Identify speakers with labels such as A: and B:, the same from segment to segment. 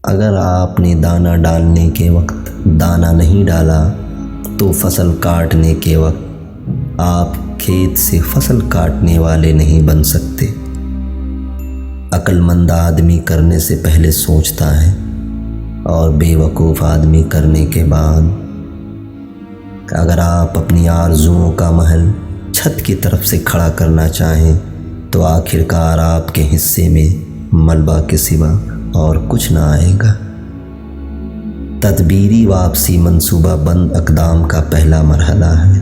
A: اگر آپ نے دانہ ڈالنے کے وقت دانہ نہیں ڈالا تو فصل کاٹنے کے وقت آپ کھیت سے فصل کاٹنے والے نہیں بن سکتے۔ عقل مند آدمی کرنے سے پہلے سوچتا ہے اور بے وقوف آدمی کرنے کے بعد۔ اگر آپ اپنی آرزوؤں کا محل چھت کی طرف سے کھڑا کرنا چاہیں تو آخرکار آپ کے حصے میں ملبہ کے سوا اور کچھ نہ آئے گا۔ تدبیری واپسی منصوبہ بند اقدام کا پہلا مرحلہ ہے۔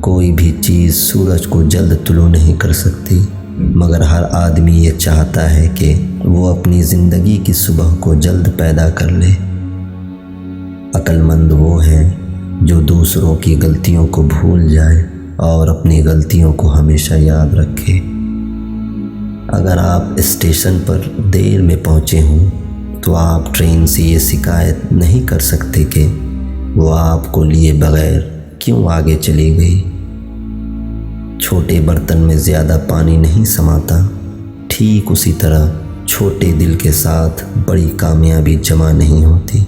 A: کوئی بھی چیز سورج کو جلد طلوع نہیں کر سکتی، مگر ہر آدمی یہ چاہتا ہے کہ وہ اپنی زندگی کی صبح کو جلد پیدا کر لے۔ عقل مند وہ ہے جو دوسروں کی غلطیوں کو بھول جائے اور اپنی غلطیوں کو ہمیشہ یاد رکھے۔ اگر آپ اسٹیشن پر دیر میں پہنچے ہوں تو آپ ٹرین سے یہ شکایت نہیں کر سکتے کہ وہ آپ کو لیے بغیر کیوں آگے چلی گئی۔ چھوٹے برتن میں زیادہ پانی نہیں سماتا، ٹھیک اسی طرح چھوٹے دل کے ساتھ بڑی کامیابی جمع نہیں ہوتی۔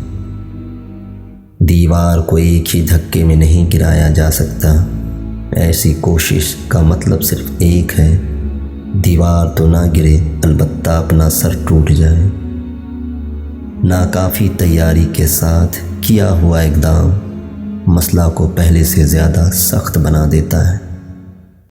A: دیوار کو ایک ہی دھکے میں نہیں گرایا جا سکتا۔ ایسی کوشش کا مطلب صرف ایک ہے، دیوار تو نہ گرے البتہ اپنا سر ٹوٹ جائے۔ ناکافی تیاری کے ساتھ کیا ہوا اقدام مسئلہ کو پہلے سے زیادہ سخت بنا دیتا ہے۔